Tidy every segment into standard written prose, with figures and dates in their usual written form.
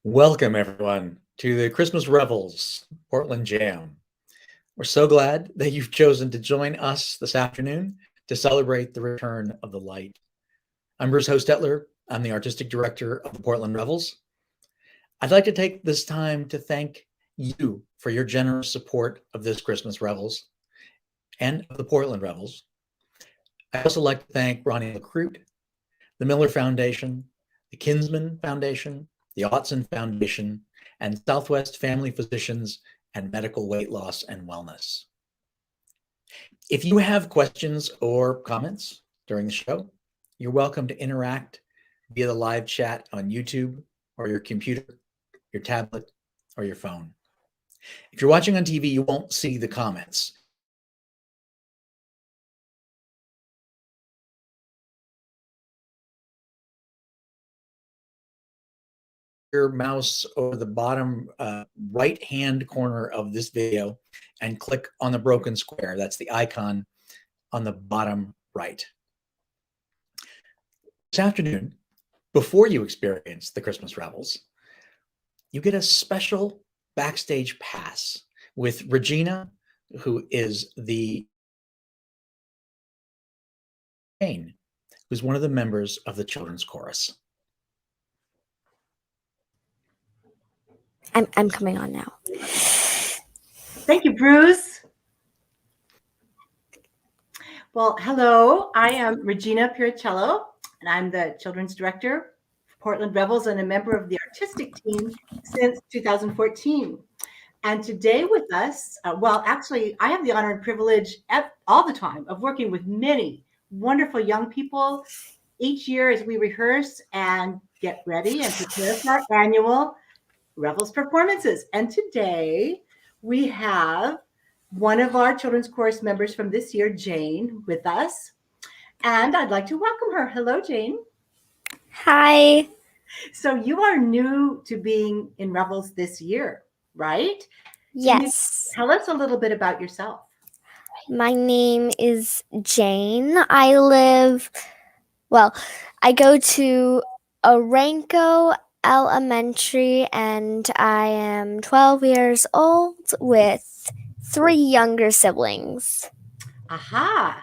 Welcome, everyone, to the Christmas Revels Portland Jam. We're so glad that you've chosen to join us this afternoon to celebrate the return of the light. I'm Bruce Hostetler. I'm the artistic director of the Portland Revels. I'd like to take this time to thank you for your generous support of this Christmas Revels and of the Portland Revels. I'd also like to thank Ronnie LaCrute, the Miller Foundation, the Kinsman Foundation, the Autzen Foundation, and Southwest Family Physicians and Medical Weight Loss and Wellness. If you have questions or comments during the show, you're welcome to interact via the live chat on YouTube or your computer, your tablet, or your phone. If you're watching on TV, you won't see the comments. Your mouse over the bottom right hand corner of this video and click on the broken square. That's the icon on the bottom right. This afternoon, before you experience the Christmas Revels, you get a special backstage pass with Regina, who is who's one of the members of the children's chorus. I'm coming on now. Thank you, Bruce. Well, hello, I am Regina Piricello, and I'm the children's director for Portland Revels and a member of the artistic team since 2014. And today with us, actually, I have the honor and privilege all the time of working with many wonderful young people each year as we rehearse and get ready and prepare for our annual Revels performances. And today we have one of our children's chorus members from this year, Jane, with us. And I'd like to welcome her. Hello, Jane. Hi. So you are new to being in Revels this year, right? Yes. Tell us a little bit about yourself. My name is Jane. I go to Aranco Elementary, and I am 12 years old with 3 younger siblings. Aha.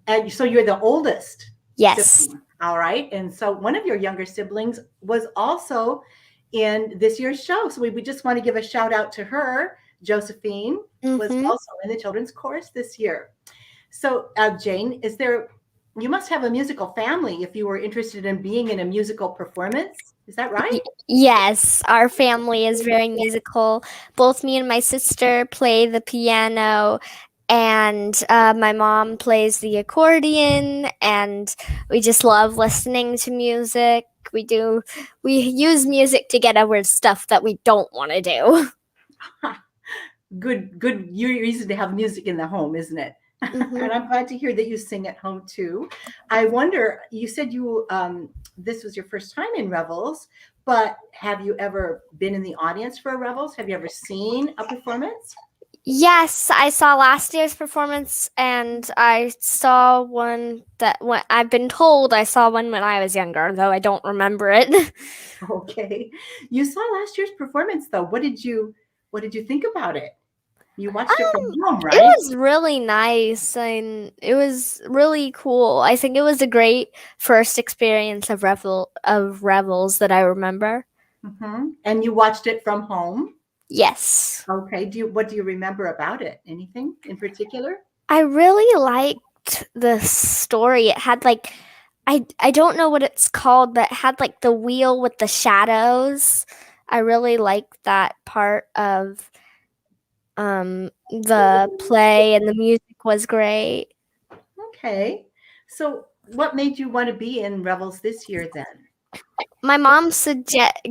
And so you're the oldest? Yes. Sibling. All right. And so one of your younger siblings was also in this year's show. So we just want to give a shout out to her. Josephine was also in the children's chorus this year. So, Jane, you must have a musical family if you were interested in being in a musical performance. Is that right? Yes, our family is very musical. Both me and my sister play the piano, and my mom plays the accordion, and we just love listening to music. We use music to get over stuff that we don't want to do. Good reason to have music in the home, isn't it? Mhm. And I'm glad to hear that you sing at home too. I wonder, you said this was your first time in Revels, but have you ever been in the audience for a Revels? Have you ever seen a performance? Yes, I saw last year's performance, and I saw one that when I've been told I saw one when I was younger, though I don't remember it. Okay. You saw last year's performance though. What did you think about it? You watched it from home, It right? was really nice and it was really cool. I think it was a great first experience of Revels that I remember. And you watched it from home. Yes. Okay. What do you remember about it? Anything in particular? I really liked the story. It had like I don't know what it's called, but it had like the wheel with the shadows. I really liked that part of the play, and the music was great. Okay. So what made you want to be in Revels this year then? My mom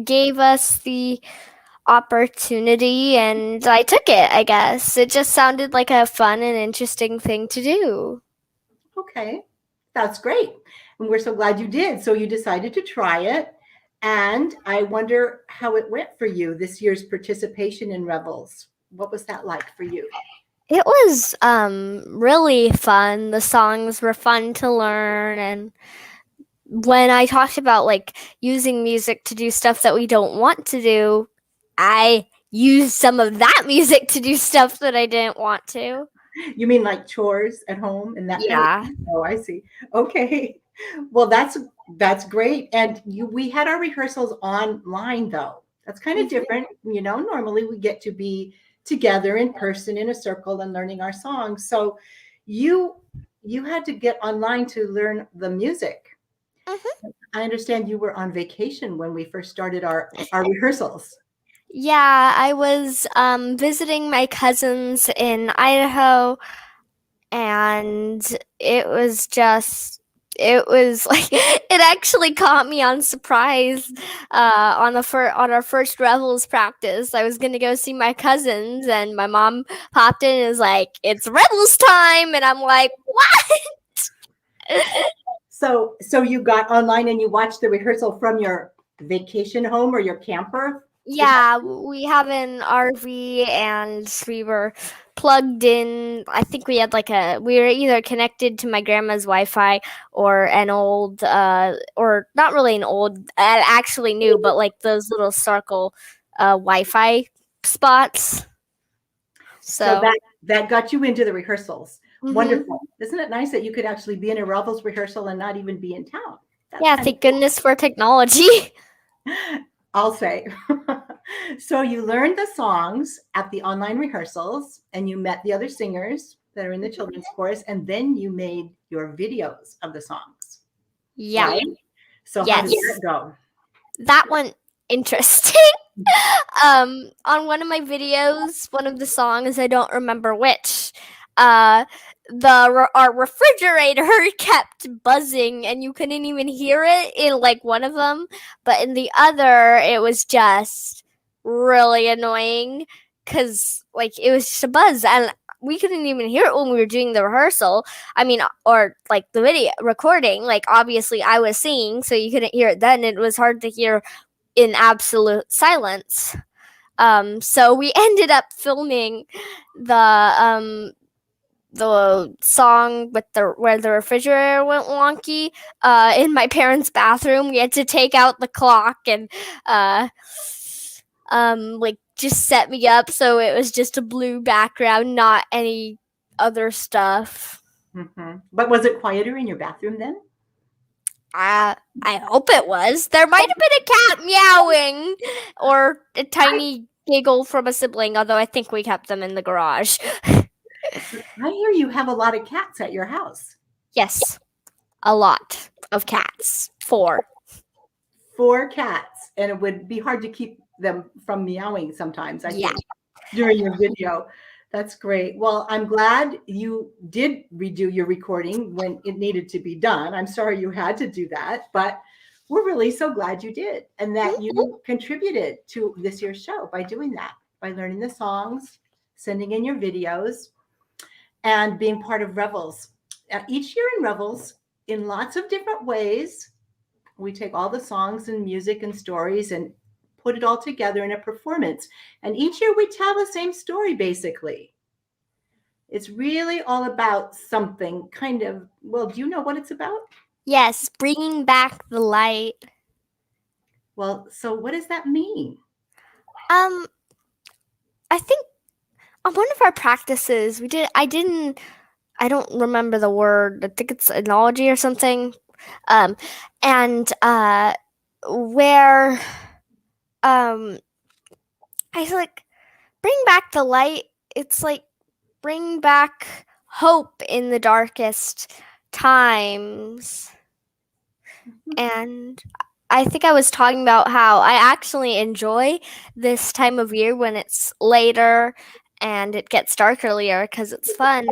gave us the opportunity and I took it, I guess. It just sounded like a fun and interesting thing to do. Okay. That's great. And we're so glad you did. So you decided to try it. And I wonder how it went for you this year's participation in Revels. What was that like for you? It was really fun. The songs were fun to learn, and when I talked about like using music to do stuff that we don't want to do, I used some of that music to do stuff that I didn't want to. You mean like chores at home and that kind of Yeah. thing? Oh, I see. Okay. Well, that's great. And we had our rehearsals online though. That's kind of Mhm. different. Normally we get to be together in person in a circle and learning our songs. So you you had to get online to learn the music. Mhm. I understand you were on vacation when we first started our rehearsals. Yeah, I was visiting my cousins in Idaho, and it was like it actually caught me on surprise on our first Revels practice. I was gonna go see my cousins, and my mom popped in and was like, "It's Revels time," and I'm like, "What?" So you got online and you watched the rehearsal from your vacation home or your camper? Is that Yeah, we have an RV, and we were plugged in. I think we were either connected to my grandma's Wi-Fi or an old or not really an old, actually new, but like those little circle Wi-Fi spots. so So, that got you into the rehearsals? mhm. Wonderful. Isn't it nice that you could actually be in a Revels rehearsal and not even be in town? That's Yeah, kind of thank goodness for technology. I'll say. So you learned the songs at the online rehearsals and you met the other singers that are in the children's chorus, and then you made your videos of the songs, Yeah. right? So how did Yes. that go? That one interesting. On one of my videos, one of the songs, I don't remember which, uh our refrigerator kept buzzing and you couldn't even hear it in like one of them, but in the other it was just really annoying cuz like it was just a buzz and we couldn't even hear it when we were doing the rehearsal. I mean, or like the video recording, like obviously I was singing, so you couldn't hear it then. It was hard to hear in absolute silence. So we ended up filming the song with the where the refrigerator went wonky in my parents' bathroom. We had to take out the clock and uh, like just set me up so it was just a blue background, not any other stuff. But was it quieter in your bathroom then? I hope it was. There might have been a cat meowing or a tiny giggle from a sibling, although I think we kept them in the garage. I hear you have a lot of cats at your house. Yes, a lot of cats. 4. 4 cats, and it would be hard to keep them from meowing sometimes, I Yeah. think, during your video. That's great. Well, I'm glad you did redo your recording when it needed to be done. I'm sorry you had to do that, but we're really so glad you did and that you contributed to this year's show by doing that, by learning the songs, sending in your videos, and being part of Revels. Each year in Revels, in lots of different ways, we take all the songs and music and stories and put it all together in a performance. And each year we tell the same story, basically. It's really all about something kind of, well, do you know what it's about? Yes, bringing back the light. Well, so what does that mean? I think on one of our practices I don't remember the word. I think it's analogy or something. And where I was like, bring back the light. It's like bring back hope in the darkest times. And I think I was talking about how I actually enjoy this time of year when it's later and it gets dark earlier because it's fun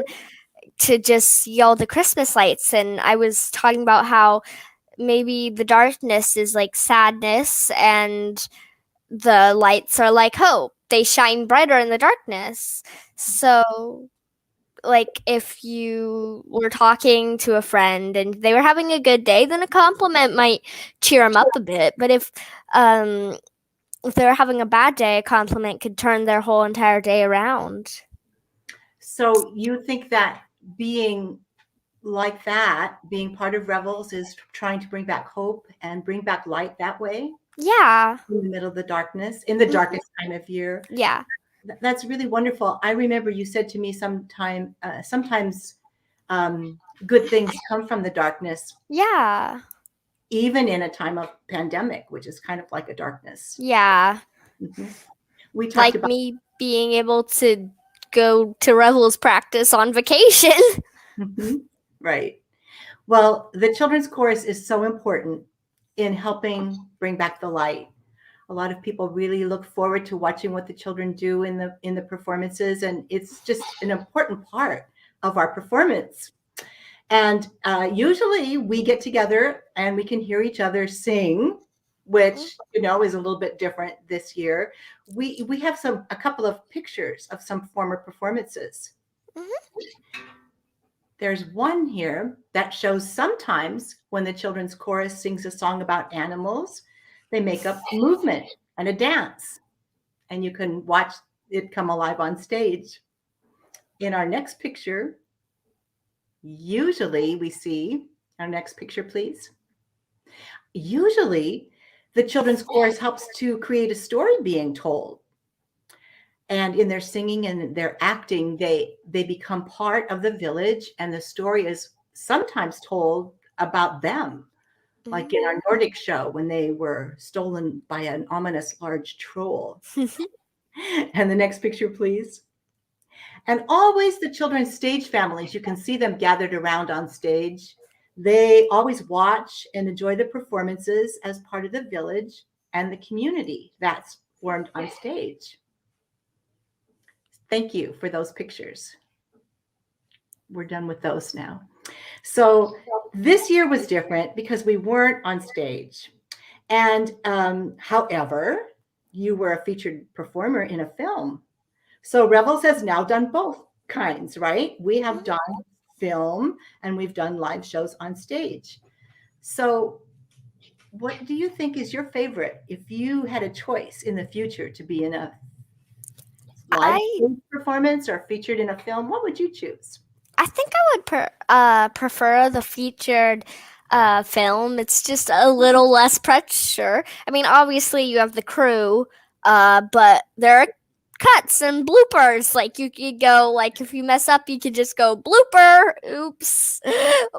to just see all the Christmas lights. And I was talking about how maybe the darkness is like sadness and the lights are like hope. They shine brighter in the darkness. So, like, if you were talking to a friend and they were having a good day, then a compliment might cheer them up a bit. But if they were having a bad day, a compliment could turn their whole entire day around. So you think that being like that, being part of Revels, is trying to bring back hope and bring back light that way? Yeah. In the middle of the darkness, in the darkest time of year. Yeah. That's really wonderful. I remember you said to me sometimes good things come from the darkness, Yeah. even in a time of pandemic, which is kind of like a darkness. Yeah. Mhm. We talked Like about me being able to go to Revels practice on vacation. right. Well, the children's chorus is so important in helping bring back the light. A lot of people really look forward to watching what the children do in the performances, and it's just an important part of our performance. And usually we get together and we can hear each other sing, which is a little bit different this year. We have a couple of pictures of some former performances. There's one here that shows sometimes when the children's chorus sings a song about animals, they make up movement and a dance, and you can watch it come alive on stage. In our next picture, usually we see, our next picture, please. Usually the children's chorus helps to create a story being told. And in their singing and their acting, they become part of the village, and the story is sometimes told about them, like in our Nordic show when they were stolen by an ominous large troll. And the next picture, please. And always the children's stage families, you can see them gathered around on stage. They always watch and enjoy the performances as part of the village and the community that's formed on stage. Thank you for those pictures. We're done with those now. So this year was different because we weren't on stage. And however, you were a featured performer in a film. So Revels has now done both kinds, right? We have done film and we've done live shows on stage. So what do you think is your favorite if you had a choice in the future to be in a live performance or featured in a film? What would you choose? I think I would prefer the featured film. It's just a little less pressure. I mean, obviously you have the crew, but there are cuts and bloopers. Like you could go, like if you mess up, you could just go blooper. Oops,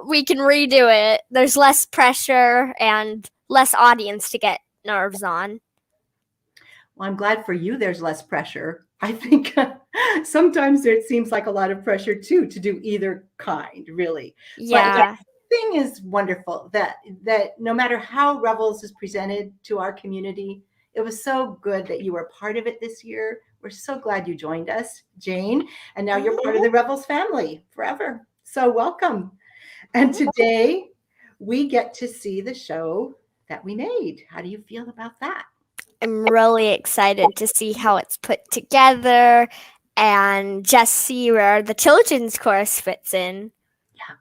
we can redo it. There's less pressure and less audience to get nerves on. Well, I'm glad for you there's less pressure. I think Sometimes it seems like a lot of pressure too to do either kind, really. But Yeah. thing is wonderful that no matter how Revels is presented to our community, it was so good that you were part of it this year. We're so glad you joined us, Jane, and now you're part of the Revels family forever. So welcome. And today we get to see the show that we made. How do you feel about that? I'm really excited to see how it's put together and just see where the children's chorus fits in. Yeah.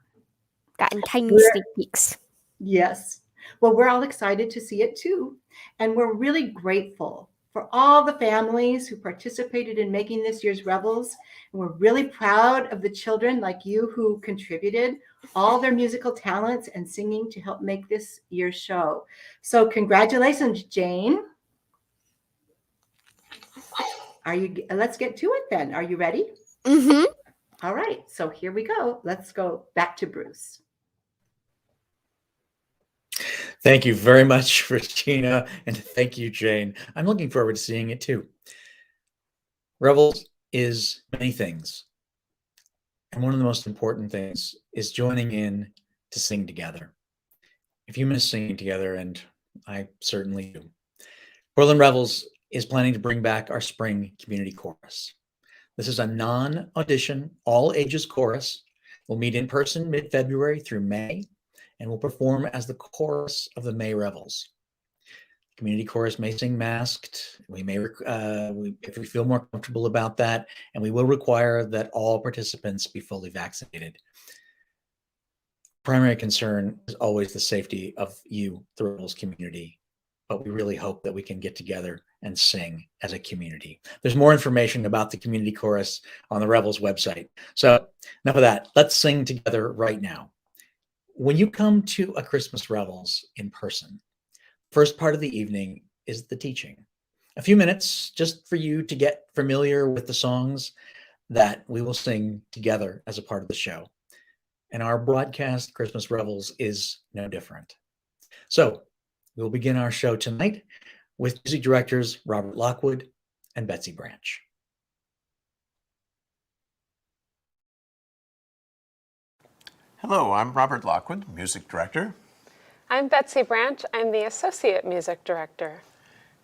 Gotten tiny We're sneak peeks. Yes. Well, we're all excited to see it too. And we're really grateful for all the families who participated in making this year's Revels. And we're really proud of the children like you who contributed all their musical talents and singing to help make this year's show. So congratulations, Jane. Let's get to it then. Are you ready? Mm-hmm. All right. So here we go. Let's go back to Bruce. Thank you very much, Regina, and thank you, Jane. I'm looking forward to seeing it too. Revels is many things, and one of the most important things is joining in to sing together. If you miss singing together, and I certainly do, Portland Revels is planning to bring back our spring community chorus. This is a non-audition, all-ages chorus. We'll meet in person mid-February through May, and will perform as the chorus of the May Revels. The community chorus may sing masked. We may, if we feel more comfortable about that, and we will require that all participants be fully vaccinated. Primary concern is always the safety of you, the Revels community, but we really hope that we can get together and sing as a community. There's more information about the community chorus on the Revels website. So enough of that. Let's sing together right now. When you come to a Christmas Revels in person, first part of the evening is the teaching. A few minutes just for you to get familiar with the songs that we will sing together as a part of the show. And our broadcast Christmas Revels is no different. So we'll begin our show tonight with music directors Robert Lockwood and Betsy Branch. Hello, I'm Robert Lockwood, music director. I'm Betsy Branch. I'm the associate music director.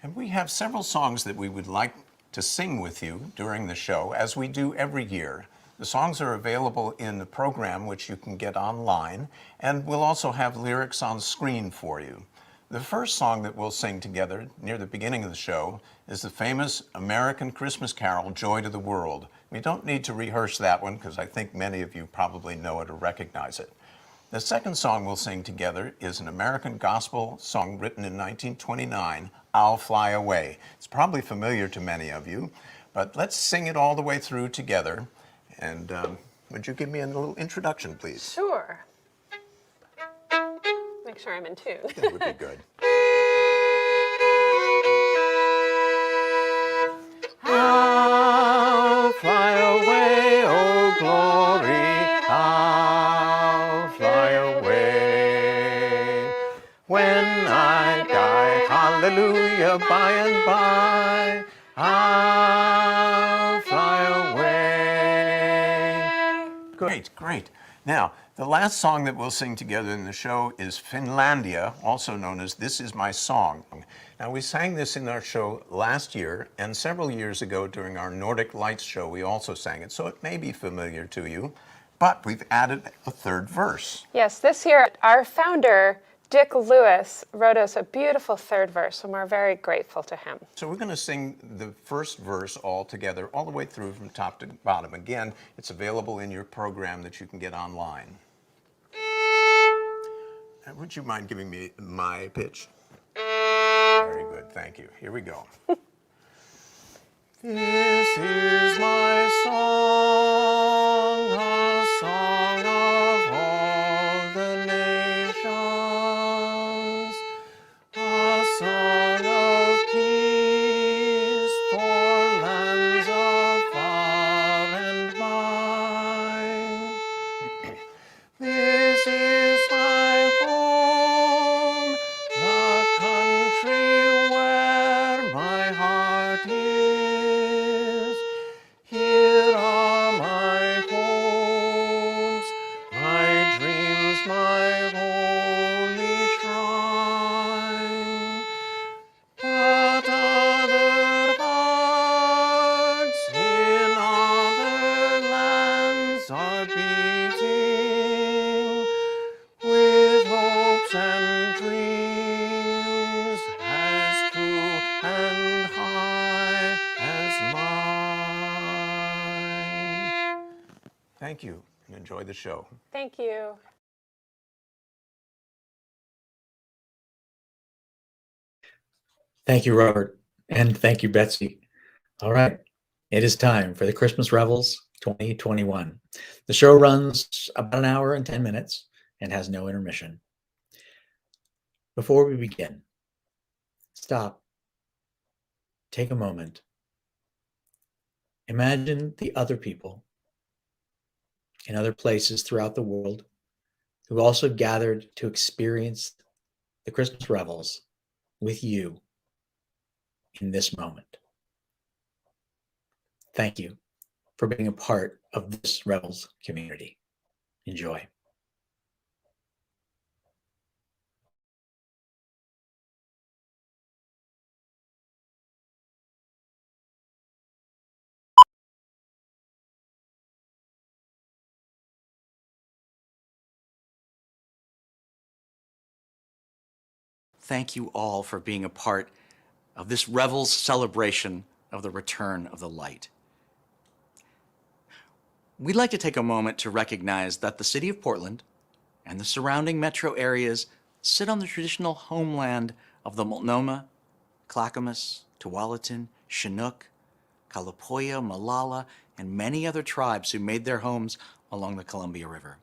And we have several songs that we would like to sing with you during the show, as we do every year. The songs are available in the program, which you can get online, and we'll also have lyrics on screen for you. The first song that we'll sing together near the beginning of the show is the famous American Christmas carol, Joy to the World. We don't need to rehearse that one because I think many of you probably know it or recognize it. The second song we'll sing together is an American gospel song written in 1929, I'll Fly Away. It's probably familiar to many of you, but let's sing it all the way through together. And would you give me a little introduction, please? Sure. Make sure I'm in tune. That would be good. I'll fly away, oh glory, I'll fly away. When I die, hallelujah, by and by, I'll fly away. Great, great. Now, the last song that we'll sing together in the show is Finlandia, also known as This Is My Song. Now, we sang this in our show last year, and several years ago during our Nordic Lights show, we also sang it, so it may be familiar to you, but we've added a third verse. Yes, this year our founder, Dick Lewis, wrote us a beautiful third verse, and we're very grateful to him. So we're going to sing the first verse all together, all the way through from top to bottom. Again, it's available in your program that you can get online. Would you mind giving me my pitch? Very good, thank you. Here we go. This is my song, a song of all the nations, a song of peace for lands afar and wide. This is my home, the country where my heart is. Here thank you and enjoy the show. Thank you. Thank you, Robert. And thank you, Betsy. All right. It is time for the Christmas Revels 2021. The show runs about an hour and 10 minutes and has no intermission. Before we begin, stop. Take a moment. Imagine the other people in other places throughout the world who also gathered to experience the Christmas Revels with you in this moment. Thank you for being a part of this Revels community. Enjoy. Thank you all for being a part of this Revels celebration of the return of the light. We'd like to take a moment to recognize that the city of Portland and the surrounding metro areas sit on the traditional homeland of the Multnomah, Clackamas, Tualatin, Chinook, Kalapoya, Malala, and many other tribes who made their homes along the Columbia River.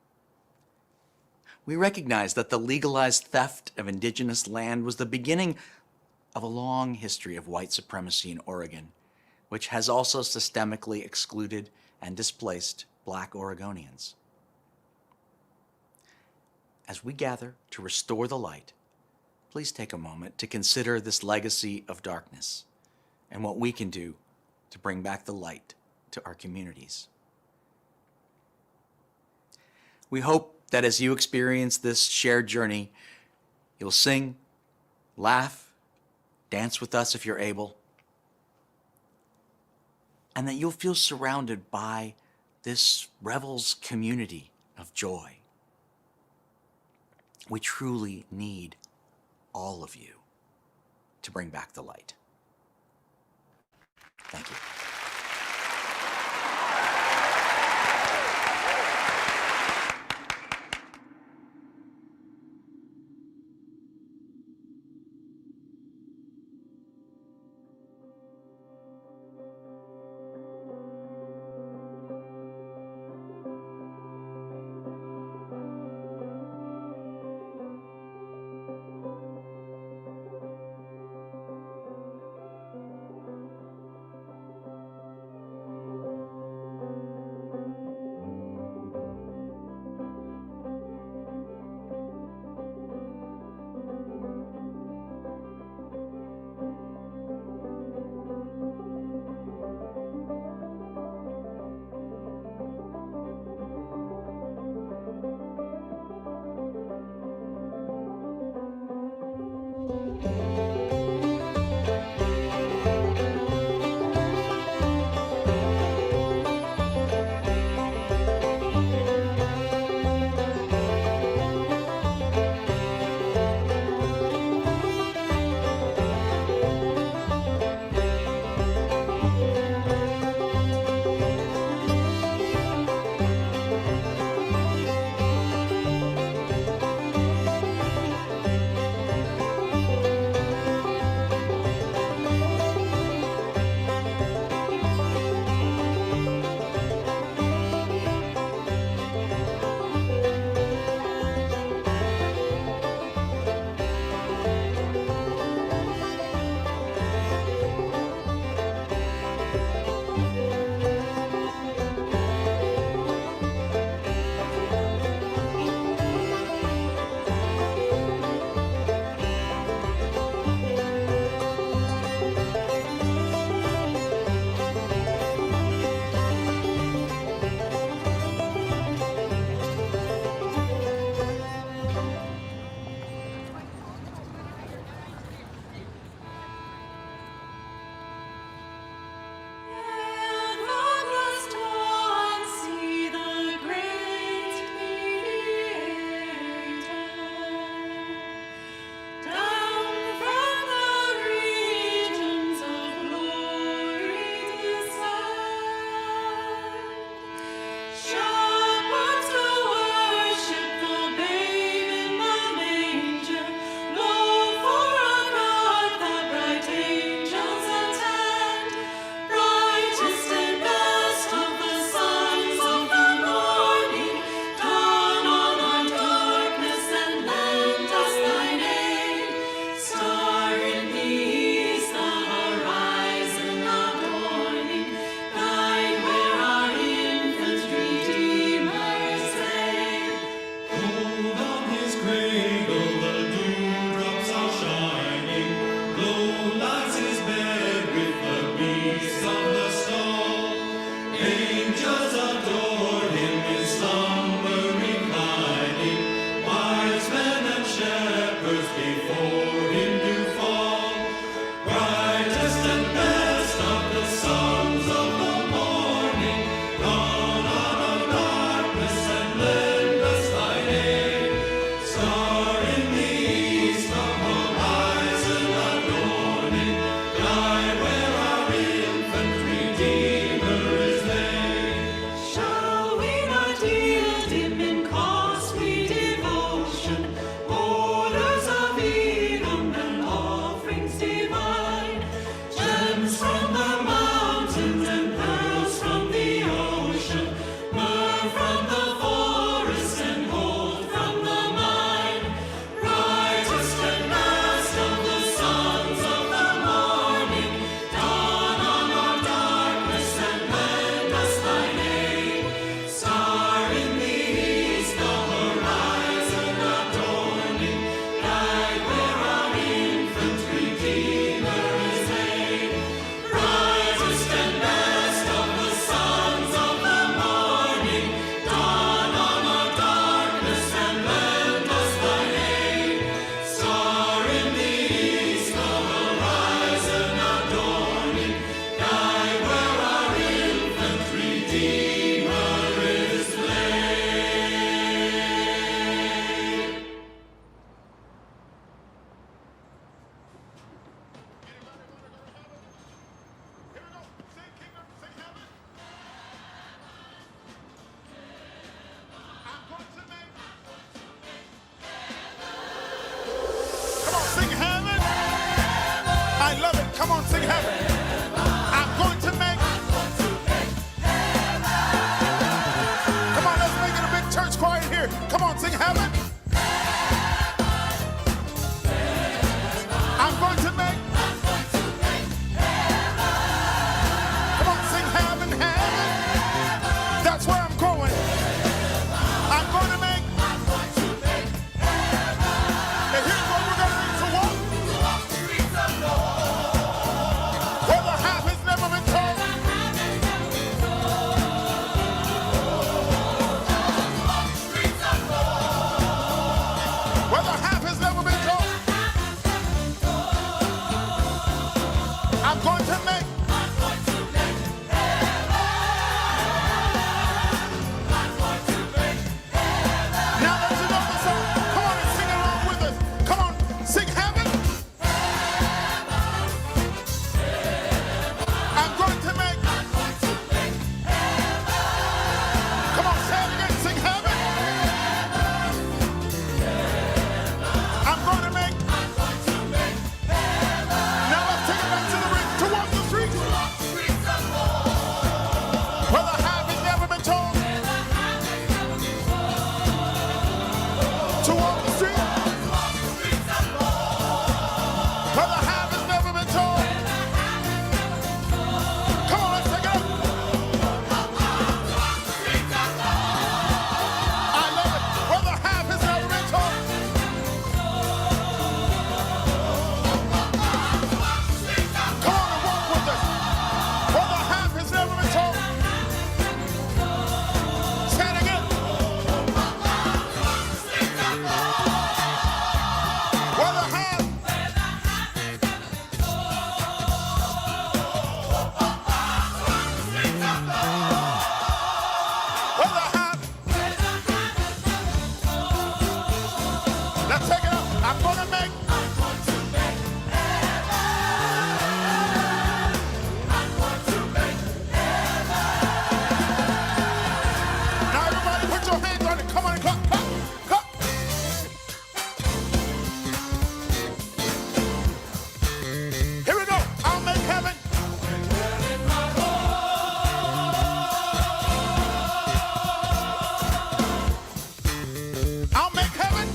We recognize that the legalized theft of indigenous land was the beginning of a long history of white supremacy in Oregon, which has also systemically excluded and displaced Black Oregonians. As we gather to restore the light, please take a moment to consider this legacy of darkness and what we can do to bring back the light to our communities. We hope that as you experience this shared journey, you'll sing, laugh, dance with us if you're able, and that you'll feel surrounded by this Revels community of joy. We truly need all of you to bring back the light. Thank you. Come on, sing heaven. I'm going to make. Come on, let's make it a big church choir here. Come on, sing heaven. I'm going to make. Come on, sing heaven, heaven. That's where I'm going. I'm going to make. And here's what we're going to do to walk. Where the half has never been told. Where the half has never been told. I'm going to make. Now that you know the song, come on and sing along with us. Come on, sing heaven. I'm going to make. Come on, say it again, sing heaven. I'm going to make. Now let's take it back to the ring to walk the streets. Where the half has never been told. To walk the street. Where the half has never been told. Come on, let's take it up. I love it. Where the half has never been told. Come on and walk with us. Where the half has never been told. Say it again. Where the half. Where the half. Let's take it up. I'm gonna make. Now everybody put your hands on it. Come on and clap, clap, clap. Here we go. I'll make heaven. I'll make heaven.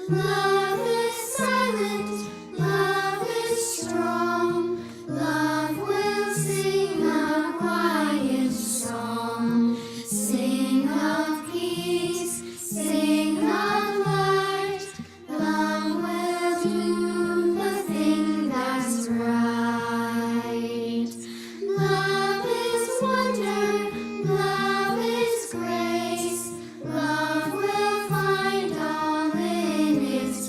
Love is silent, love is strong. Love will sing a quiet song. Sing of peace, sing of light. Love will do the thing that's right. Love is wonder, love is grace. Love will find all in its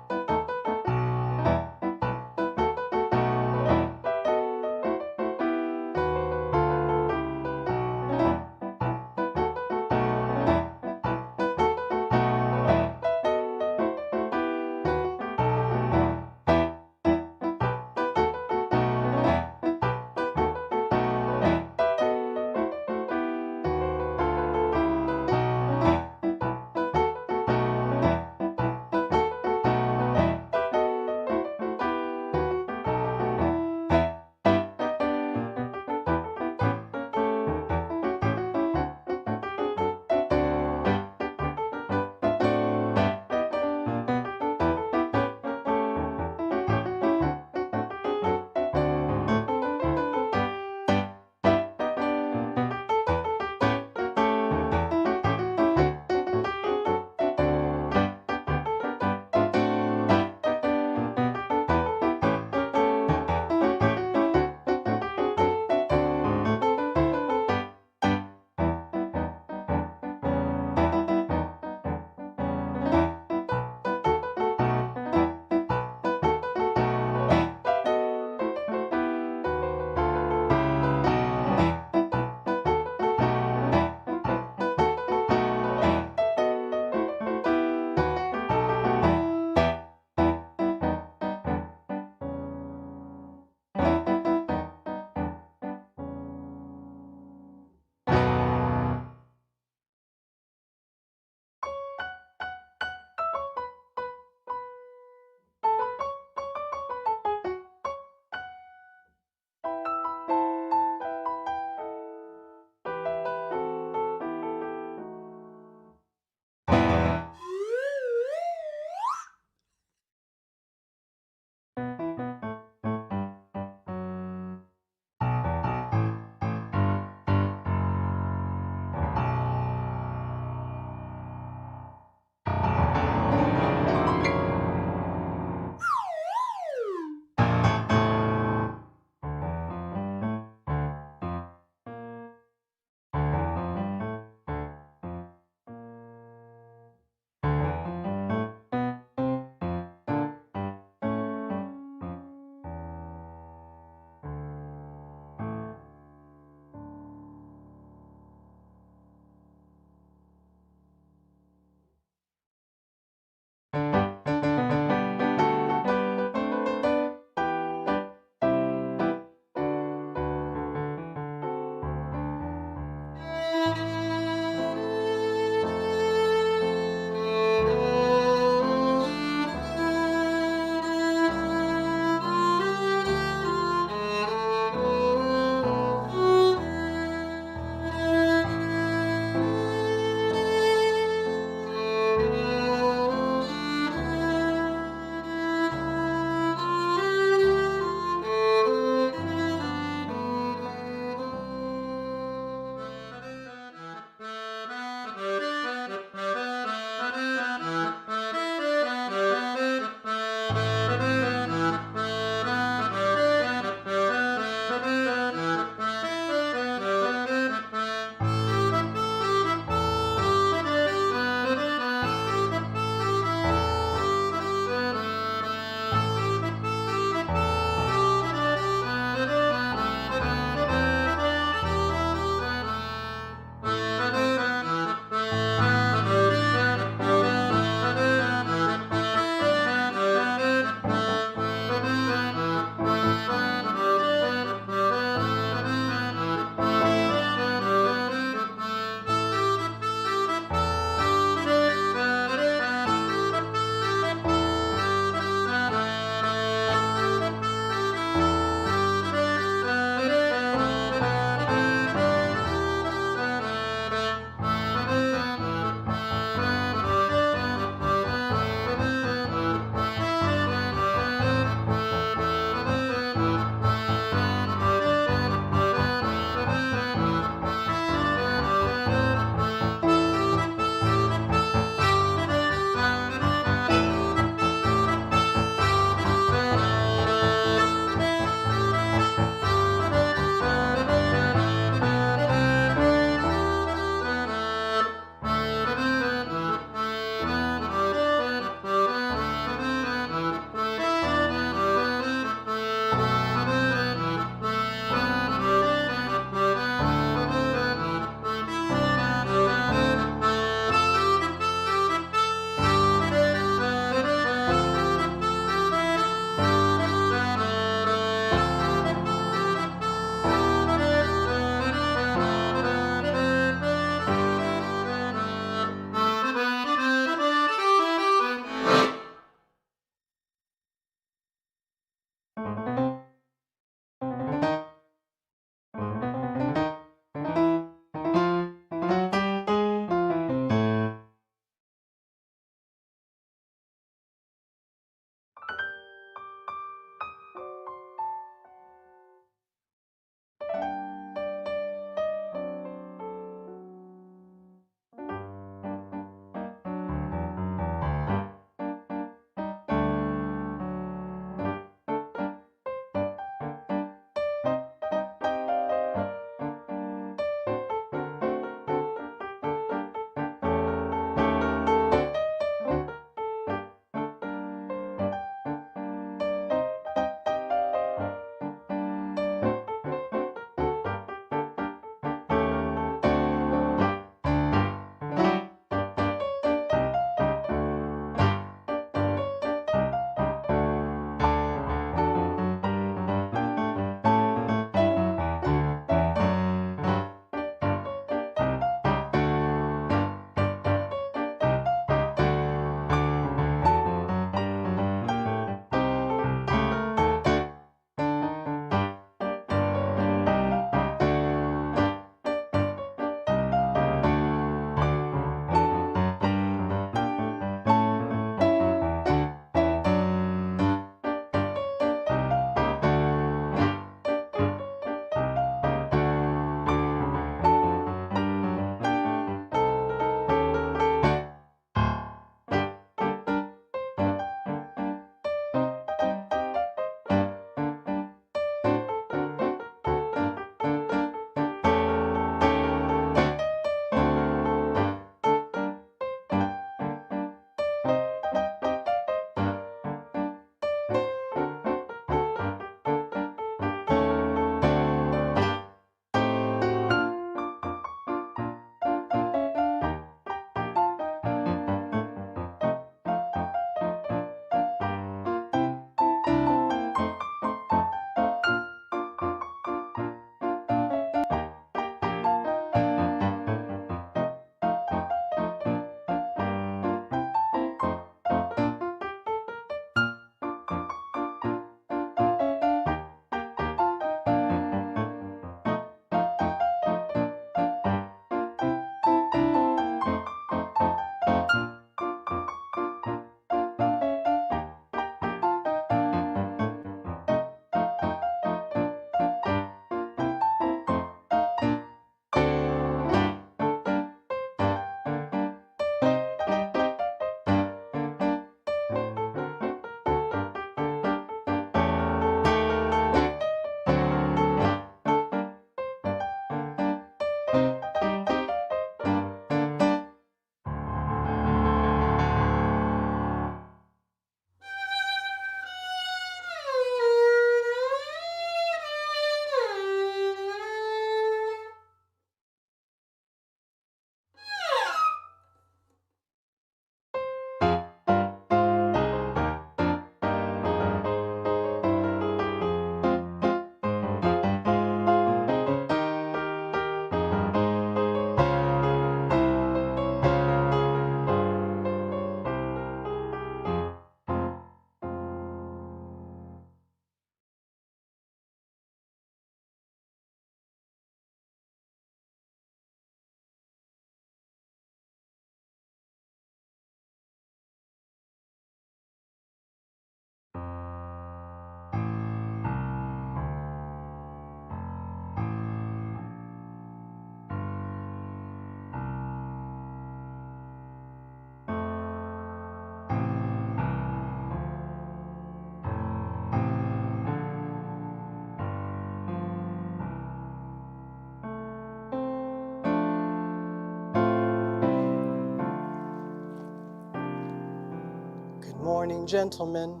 morning, gentlemen.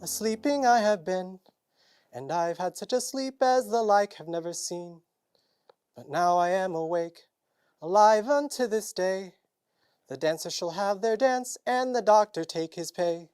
A-sleeping I have been, and I've had such a sleep as the like have never seen. But now I am awake, alive unto this day. The dancers shall have their dance, and the doctor take his pay.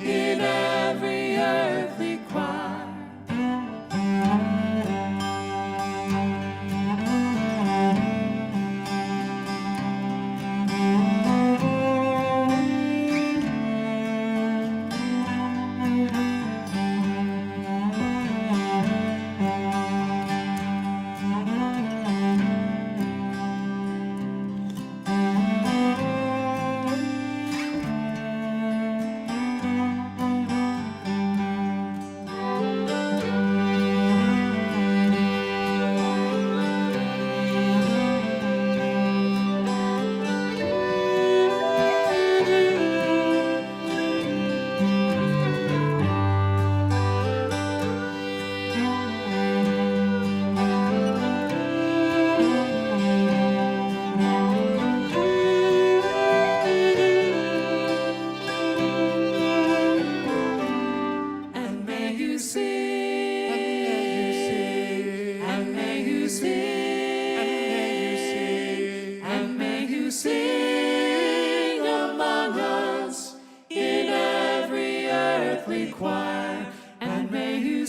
in every earthly choir.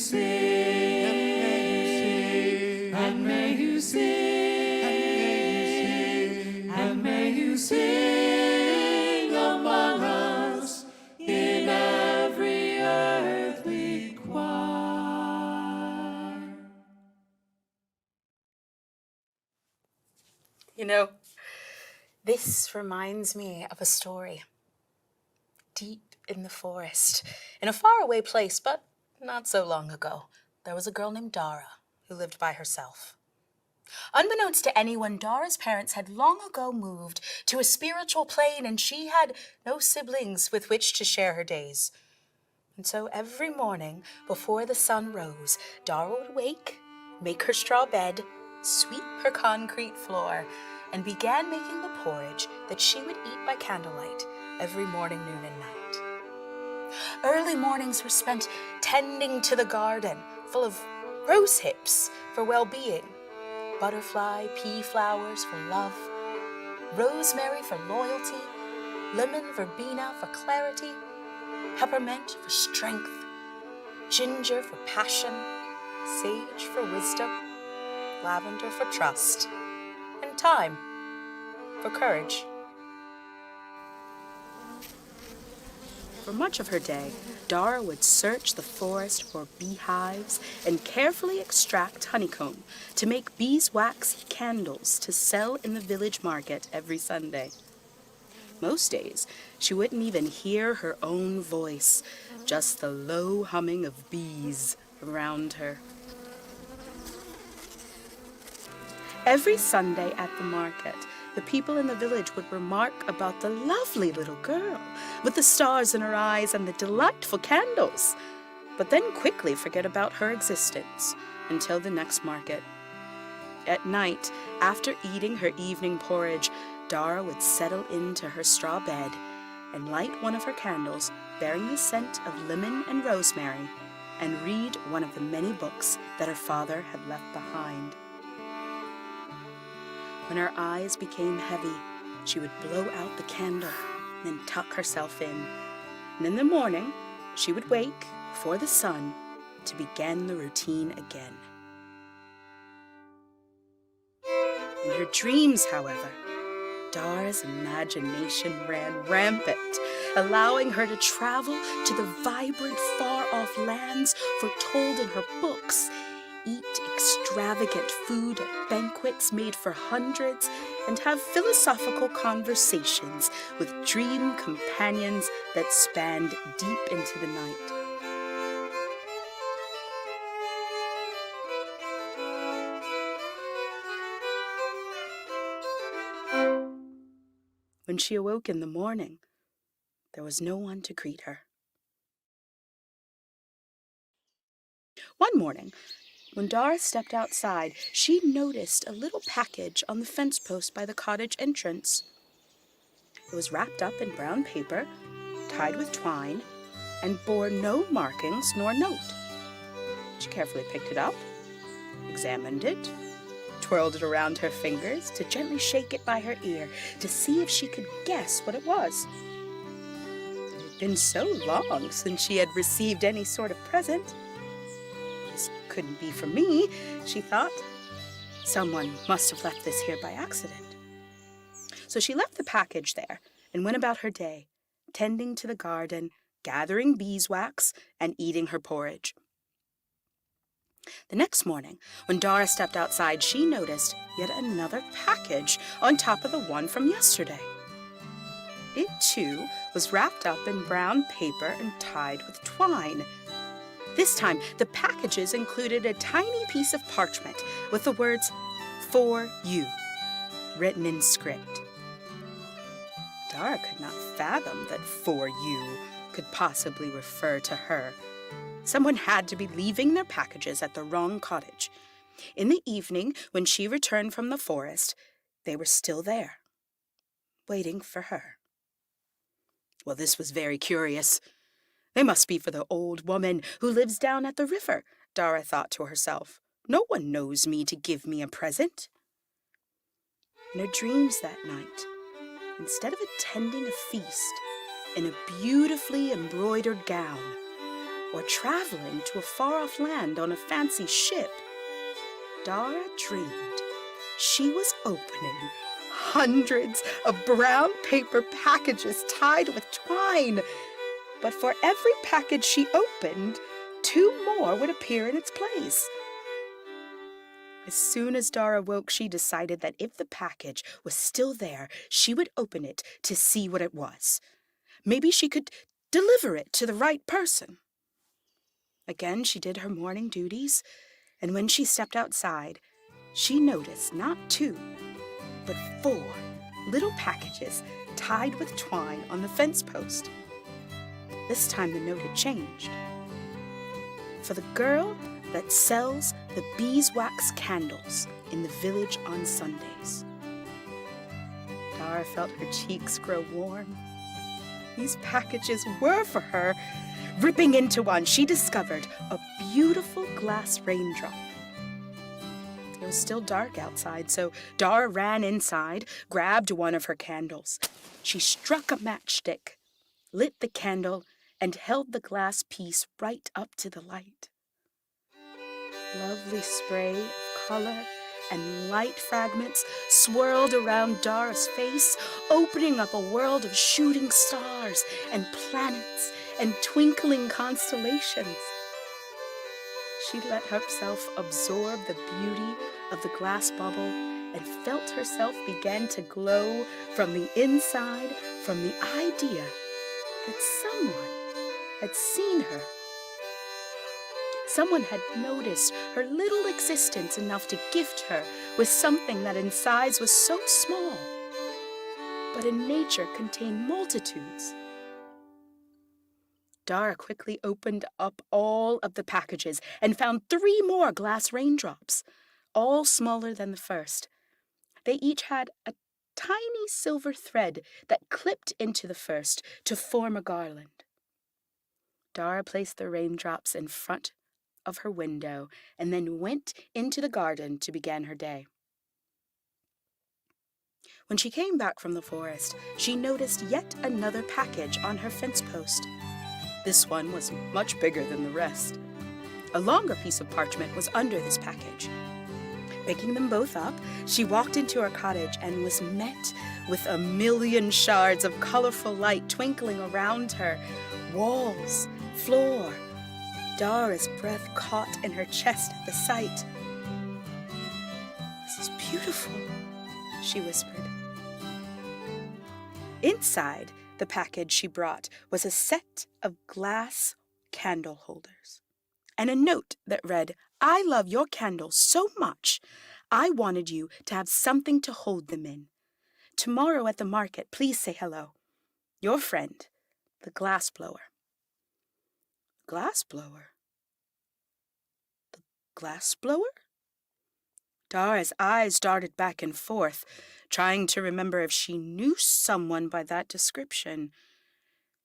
sing, and may you sing, and may you sing among us in every earthly choir. You know, this reminds me of a story. Deep in the forest, in a faraway place, but not so long ago, there was a girl named Dara who lived by herself. Unbeknownst to anyone, Dara's parents had long ago moved to a spiritual plane, and she had no siblings with which to share her days. And so every morning, before the sun rose, Dara would wake, make her straw bed, sweep her concrete floor, and began making the porridge that she would eat by candlelight every morning, noon, and night. Early mornings were spent tending to the garden, full of rose hips for well-being, butterfly pea flowers for love, rosemary for loyalty, lemon verbena for clarity, peppermint for strength, ginger for passion, sage for wisdom, lavender for trust, and thyme for courage. For much of her day, Dara would search the forest for beehives and carefully extract honeycomb to make beeswax candles to sell in the village market every Sunday. Most days, she wouldn't even hear her own voice, just the low humming of bees around her. Every Sunday at the market, the people in the village would remark about the lovely little girl with the stars in her eyes and the delightful candles, but then quickly forget about her existence until the next market. At night, after eating her evening porridge, Dara would settle into her straw bed and light one of her candles bearing the scent of lemon and rosemary and read one of the many books that her father had left behind. When her eyes became heavy, she would blow out the candle and then tuck herself in. And in the morning, she would wake before the sun to begin the routine again. In her dreams, however, Dara's imagination ran rampant, allowing her to travel to the vibrant, far-off lands foretold in her books, eat extravagant food at banquets made for hundreds, and have philosophical conversations with dream companions that spanned deep into the night. When she awoke in the morning, there was no one to greet her. One morning, when Dara stepped outside, she noticed a little package on the fence post by the cottage entrance. It was wrapped up in brown paper, tied with twine, and bore no markings nor note. She carefully picked it up, examined it, twirled it around her fingers to gently shake it by her ear to see if she could guess what it was. It had been so long since she had received any sort of present. This couldn't be for me, she thought. Someone must have left this here by accident. So she left the package there and went about her day, tending to the garden, gathering beeswax, and eating her porridge. The next morning, when Dara stepped outside, she noticed yet another package on top of the one from yesterday. It, too, was wrapped up in brown paper and tied with twine. This time, the packages included a tiny piece of parchment with the words, "For you," written in script. Dara could not fathom that "for you" could possibly refer to her. Someone had to be leaving their packages at the wrong cottage. In the evening, when she returned from the forest, they were still there, waiting for her. Well, this was very curious. They must be for the old woman who lives down at the river, Dara thought to herself. No one knows me to give me a present. In her dreams that night, instead of attending a feast in a beautifully embroidered gown, or traveling to a far-off land on a fancy ship. Dara dreamed she was opening hundreds of brown paper packages tied with twine. But for every package she opened, 2 more would appear in its place. As soon as Dara woke, she decided that if the package was still there, she would open it to see what it was. Maybe she could deliver it to the right person. Again, she did her morning duties, and when she stepped outside, she noticed not 2, but 4 little packages tied with twine on the fence post. This time the note had changed. For the girl that sells the beeswax candles in the village on Sundays. Dara felt her cheeks grow warm. These packages were for her. Ripping into one, she discovered a beautiful glass raindrop. It was still dark outside, so Dara ran inside, grabbed one of her candles. She struck a matchstick, lit the candle, and held the glass piece right up to the light. Lovely spray of color and light fragments swirled around Dara's face, opening up a world of shooting stars and planets and twinkling constellations. She let herself absorb the beauty of the glass bubble and felt herself begin to glow from the inside, from the idea that someone had seen her. Someone had noticed her little existence enough to gift her with something that in size was so small, but in nature contained multitudes. Dara quickly opened up all of the packages and found 3 more glass raindrops, all smaller than the first. They each had a tiny silver thread that clipped into the first to form a garland. Dara placed the raindrops in front of her window and then went into the garden to begin her day. When she came back from the forest, she noticed yet another package on her fence post. This one was much bigger than the rest. A longer piece of parchment was under this package. Picking them both up, she walked into her cottage and was met with a million shards of colorful light twinkling around her. Walls, floor. Dara's breath caught in her chest at the sight. "This is beautiful," she whispered. Inside the package she brought was a set of glass candle holders and a note that read, "I love your candles so much, I wanted you to have something to hold them in. Tomorrow at the market, please say hello. Your friend, the glass blower." Glass blower? The glass blower? Dara's eyes darted back and forth, trying to remember if she knew someone by that description.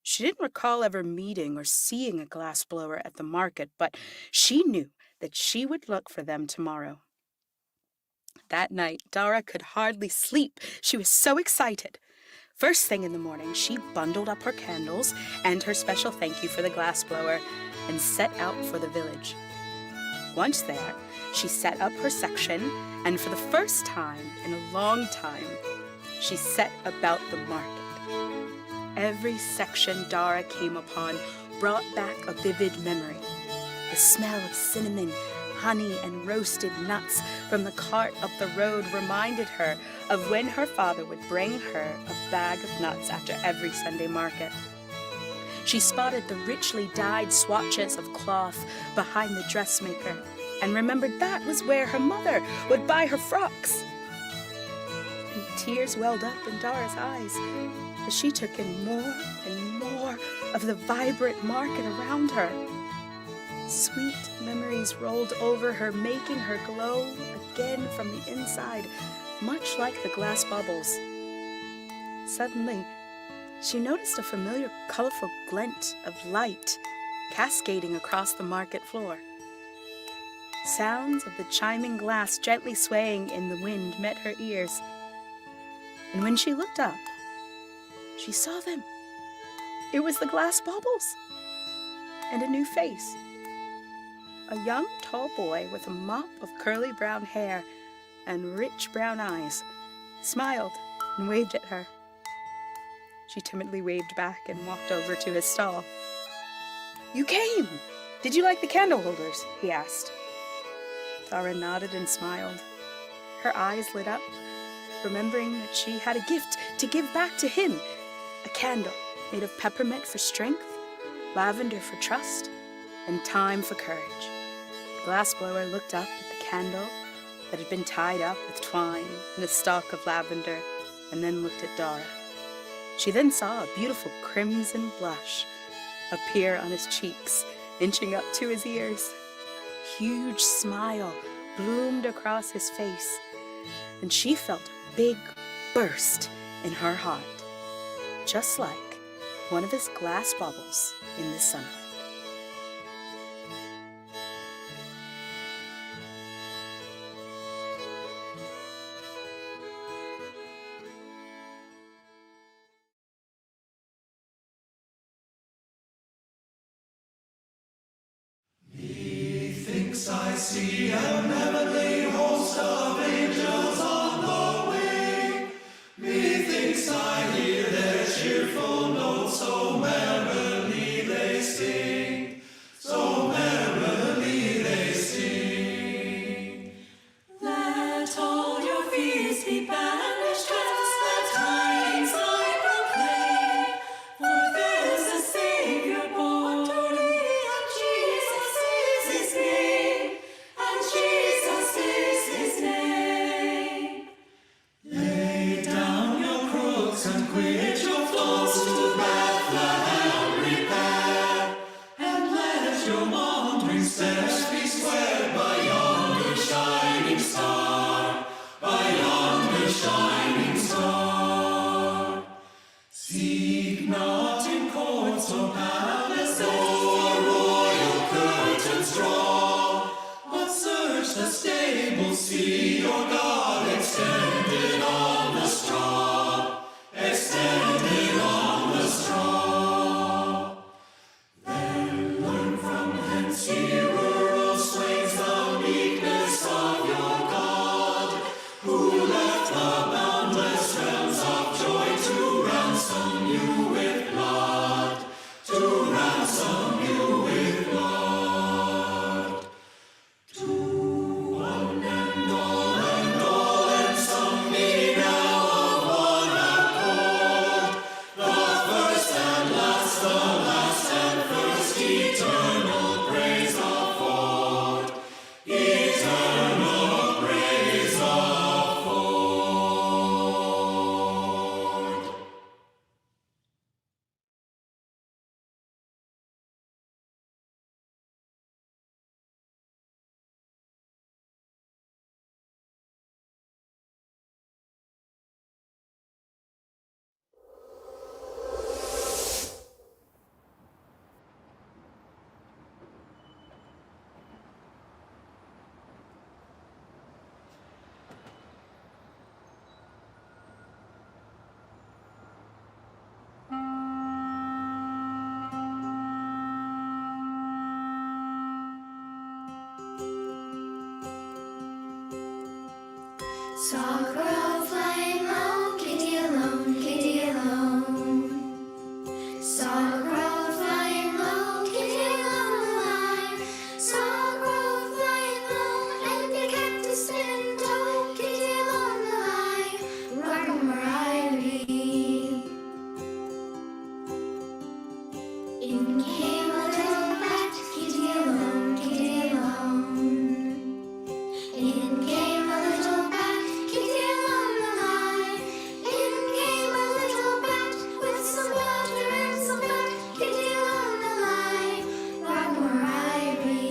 She didn't recall ever meeting or seeing a glassblower at the market, but she knew that she would look for them tomorrow. That night, Dara could hardly sleep. She was so excited. First thing in the morning, she bundled up her candles and her special thank you for the glassblower and set out for the village. Once there, she set up her section, and for the first time in a long time, she set about the market. Every section Dara came upon brought back a vivid memory. The smell of cinnamon, honey, and roasted nuts from the cart up the road reminded her of when her father would bring her a bag of nuts after every Sunday market. She spotted the richly dyed swatches of cloth behind the dressmaker and remembered that was where her mother would buy her frocks. And tears welled up in Dara's eyes as she took in more and more of the vibrant market around her. Sweet memories rolled over her, making her glow again from the inside, much like the glass bubbles. Suddenly, she noticed a familiar, colorful glint of light cascading across the market floor. Sounds of the chiming glass gently swaying in the wind met her ears. And when she looked up, she saw them. It was the glass bubbles. and a new face. A young, tall boy with a mop of curly brown hair and rich brown eyes smiled and waved at her. She timidly waved back and walked over to his stall. "You came! Did you like the candle holders?" he asked. Thara nodded and smiled. Her eyes lit up, remembering that she had a gift to give back to him, a candle made of peppermint for strength, lavender for trust, and thyme for courage. The glassblower looked up at the candle that had been tied up with twine and a stalk of lavender, and then looked at Dara. She then saw a beautiful crimson blush appear on his cheeks, inching up to his ears. A huge smile bloomed across his face, and she felt a big burst in her heart, just like one of his glass bubbles in the sunlight. Methinks I see an heavenly host of angels on the wing. Methinks I hear their cheerful notes, so merrily they sing, so merrily they sing. Let all your fears be banished, trust the tidings I proclaim, for there's a Savior born, and Jesus is his name, and Jesus is his name. Lay down your crooks and quit your thoughts, to Bethlehem repair, and let your wandering steps be squared by yonder shining star, by yonder shining star. Seek not in courts or palaces, or royal curtains draw, but search the stable, see your God extended on the straw, extended on the straw. Then learn from hence, ye rural swains, the meekness of your God, who left the boundless realms of joy to ransom you with blood, to ransom you with blood. To one and all and some be now of one accord, the first and first, eternal praise afford, eternal praise afford. Saw a crow flying low, kitty alone, kitty alone. Saw a crow flying low, kitty alone alive. Saw a crow flying low, and they kept a spin toe, kitty alone alive. Rock'em Riley. In came a little bat, kitty alone, kitty alone. In came a little bat, kitty alone alive. In came a little bat with some butter and some fat, kitty alone alive. Rock'em Riley.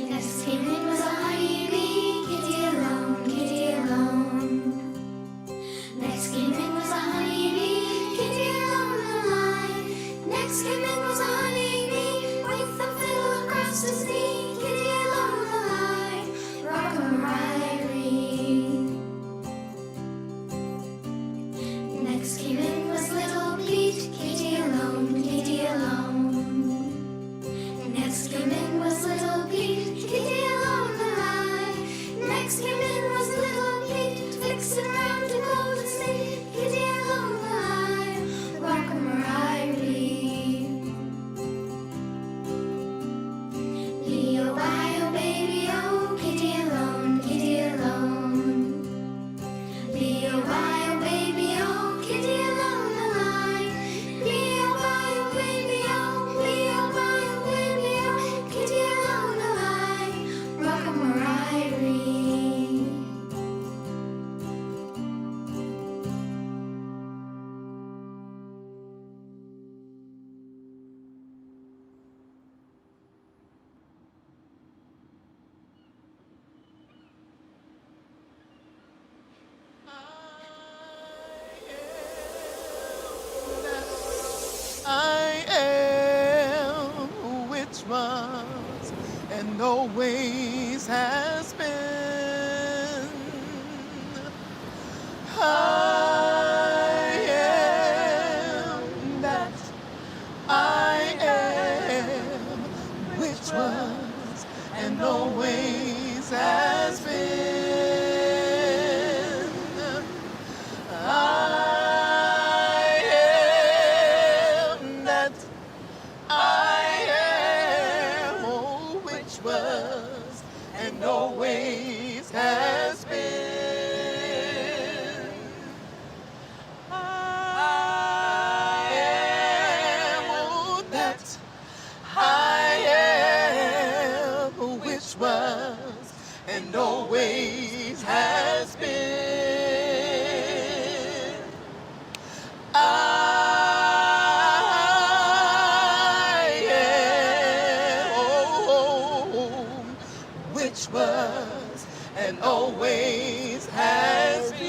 Next came in was a honeybee, kitty alone, kitty alone. Next came in was a honeybee, kitty alone alive. Next came in was a honeybee with a fiddle across his knee, kitty alone alive. Rock'em Riley. Next came in was little Pete, kitty alone. and always has been. I am that I am, which was and always has been. I am that I am, oh, which was and always has been. I am, oh, that I am, which was and always has been. I am, oh, which was and always has been.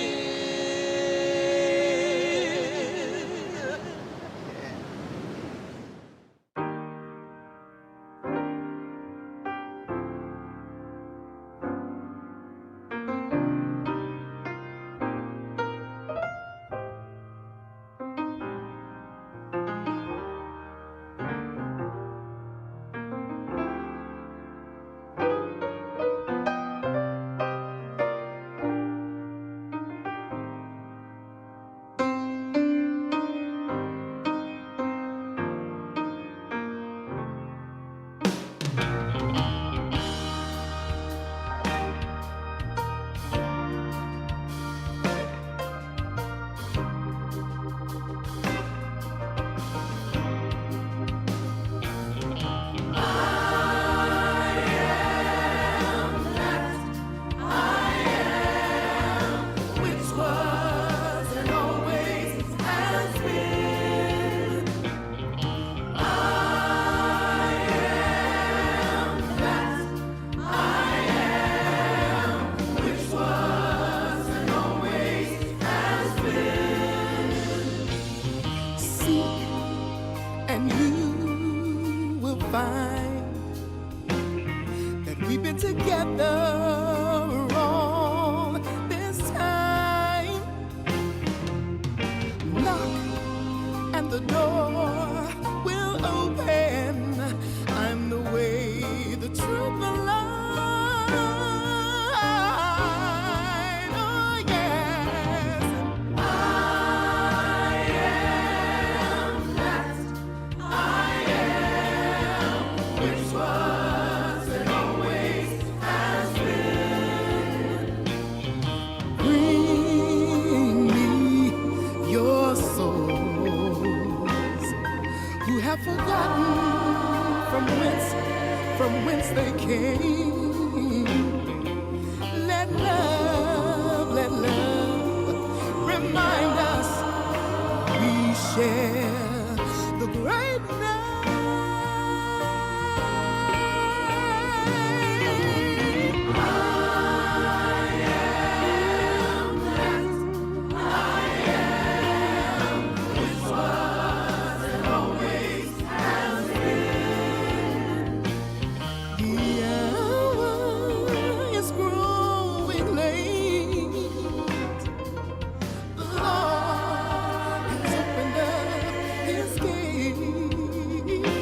And you will find that we've been together all this time. Knock and the door will open. I'm the way, the truth, the light. Oh yes, I am that I am, which was and always has been. Bring me your souls who have forgotten from whence they came. Let love remind us we share the great night. I am that I am, which was and always has been. The hour is growing late. The Lord has opened up His gate.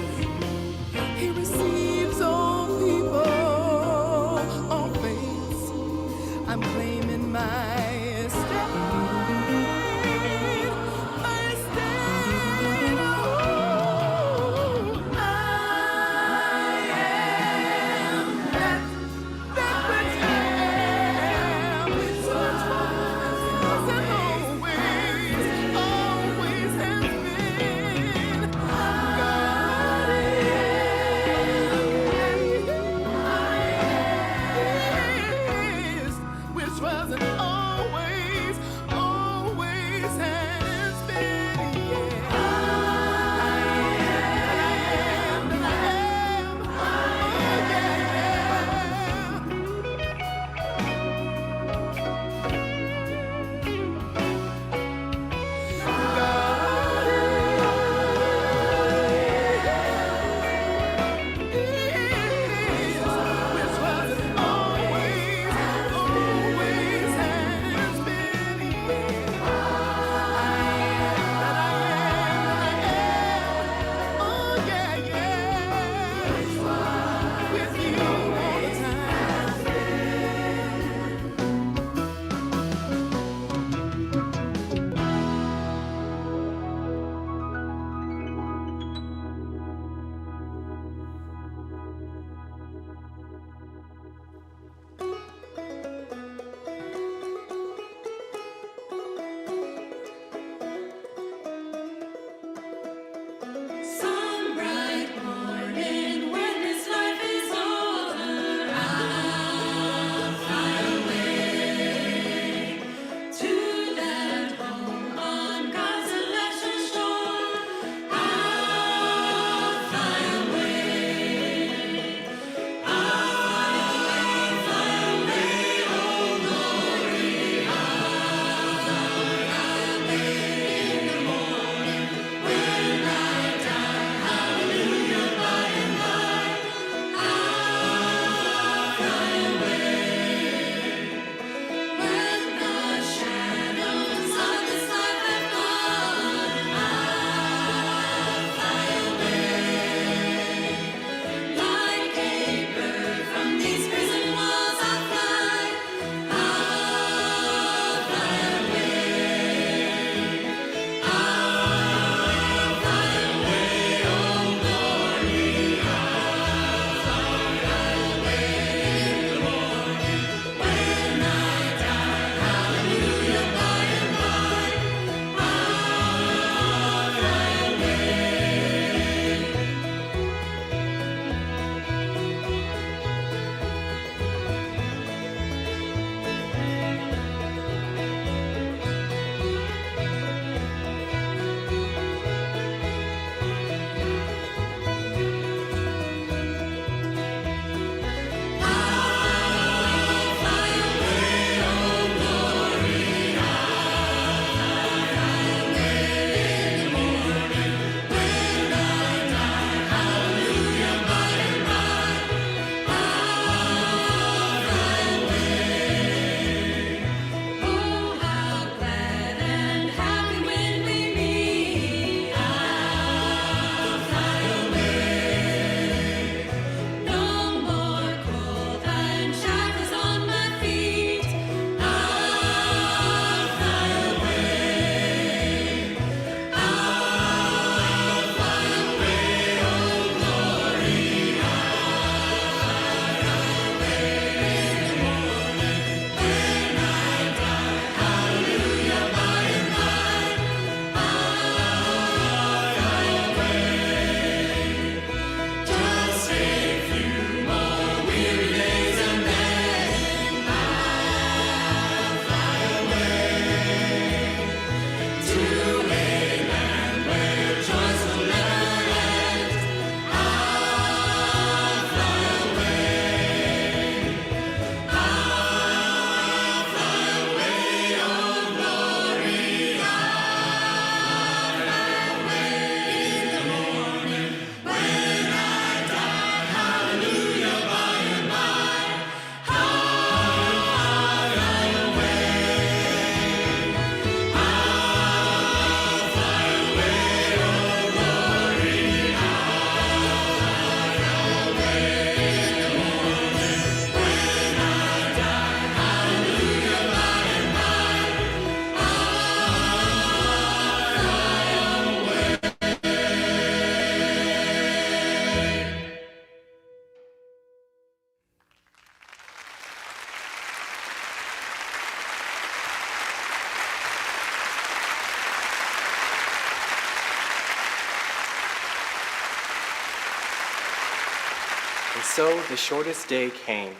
And so the shortest day came,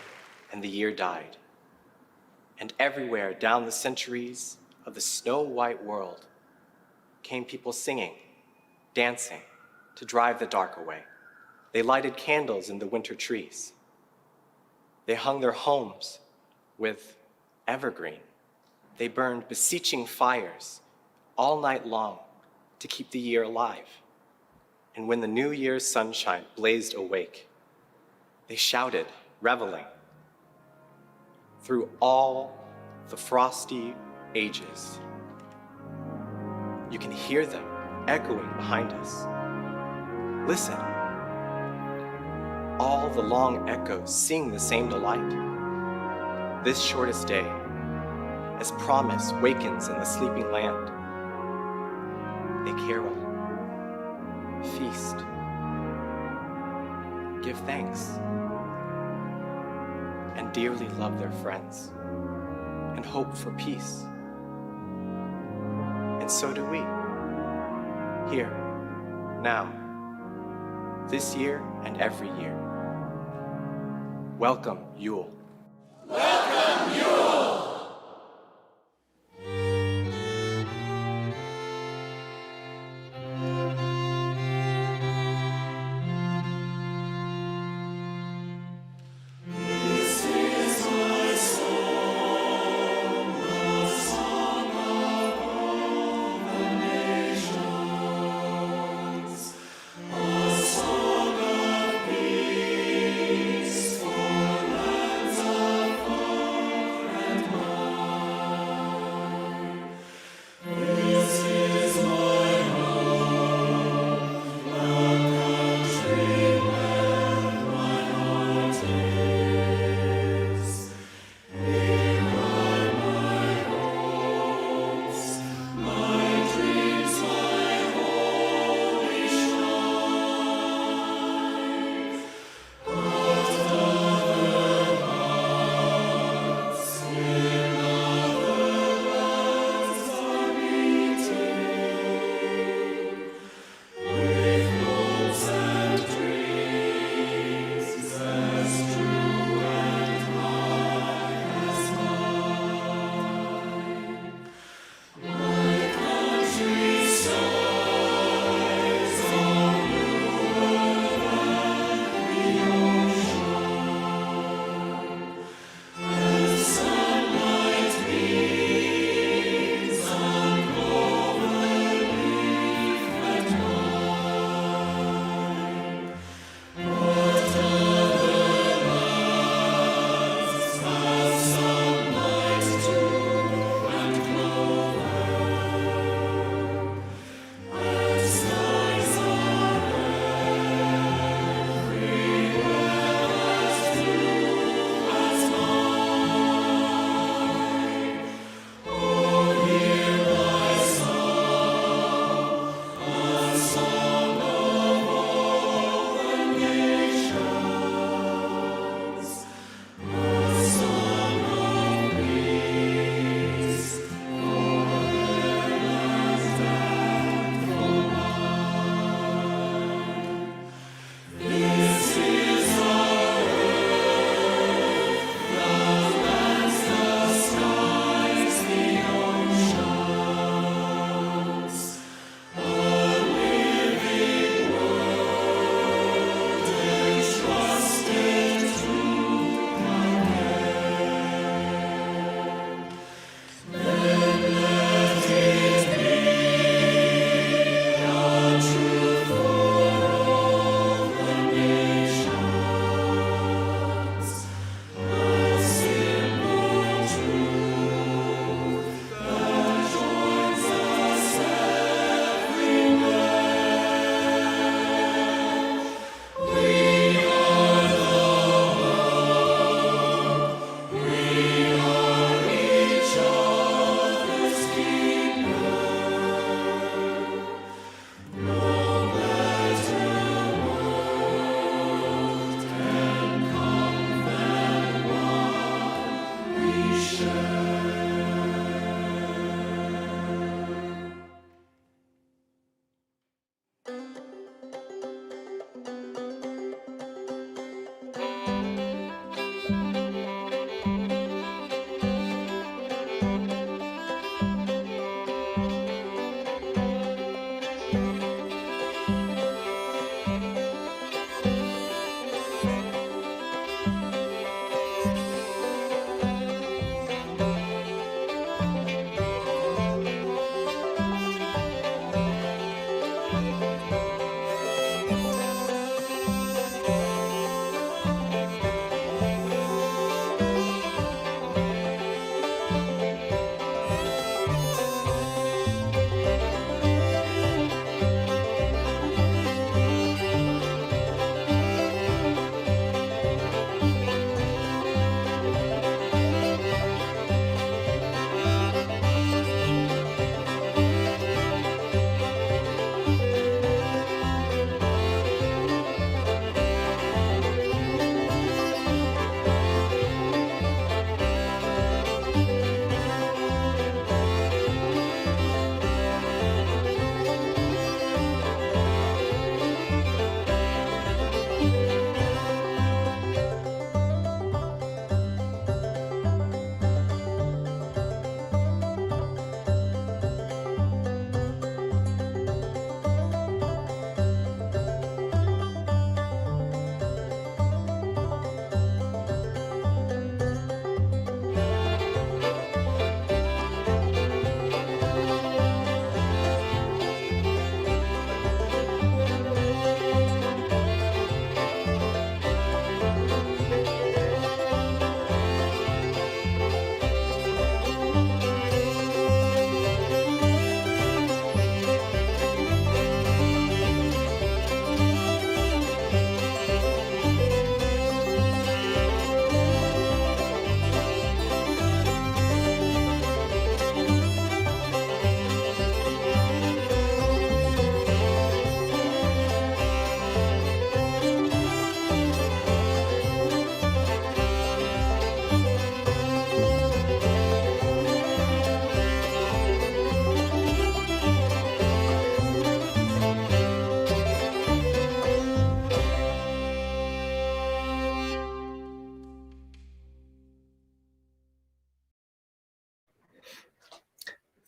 and the year died. And everywhere down the centuries of the snow-white world came people singing, dancing, to drive the dark away. They lighted candles in the winter trees. They hung their homes with evergreen. They burned beseeching fires all night long to keep the year alive. And when the New Year's sunshine blazed awake, they shouted, reveling, through all the frosty ages. You can hear them echoing behind us. Listen. All the long echoes sing the same delight. This shortest day, as promise wakens in the sleeping land, they carol, feast, give thanks, and dearly love their friends, and hope for peace. And so do we, here, now, this year and every year. Welcome, Yule. Welcome, Yule! This is my song, the song of all the nations, a song of peace for lands afar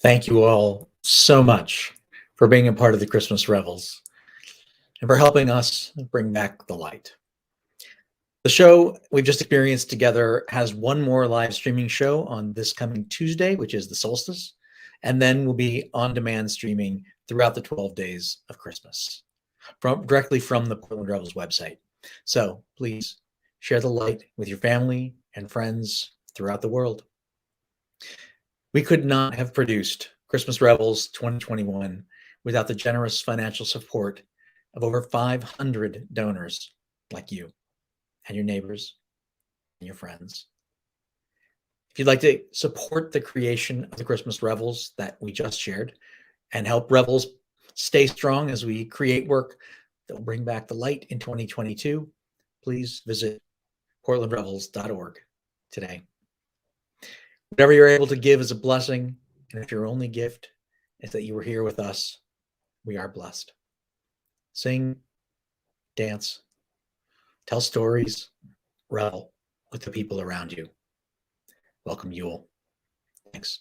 Thank you all so much for being a part of the Christmas Revels and for helping us bring back the light. The show we've just experienced together has one more live streaming show on this coming Tuesday, which is the solstice, and then will be on-demand streaming throughout the 12 days of Christmas, directly from the Portland Revels website. So please share the light with your family and friends throughout the world. We could not have produced Christmas Revels 2021 without the generous financial support of over 500 donors like you and your neighbors and your friends. If you'd like to support the creation of the Christmas Revels that we just shared and help Revels stay strong as we create work that will bring back the light in 2022, please visit portlandrevels.org today. Whatever you're able to give is a blessing, and if your only gift is that you were here with us, we are blessed. Sing, dance, tell stories, revel with the people around you. Welcome, Yule. Thanks.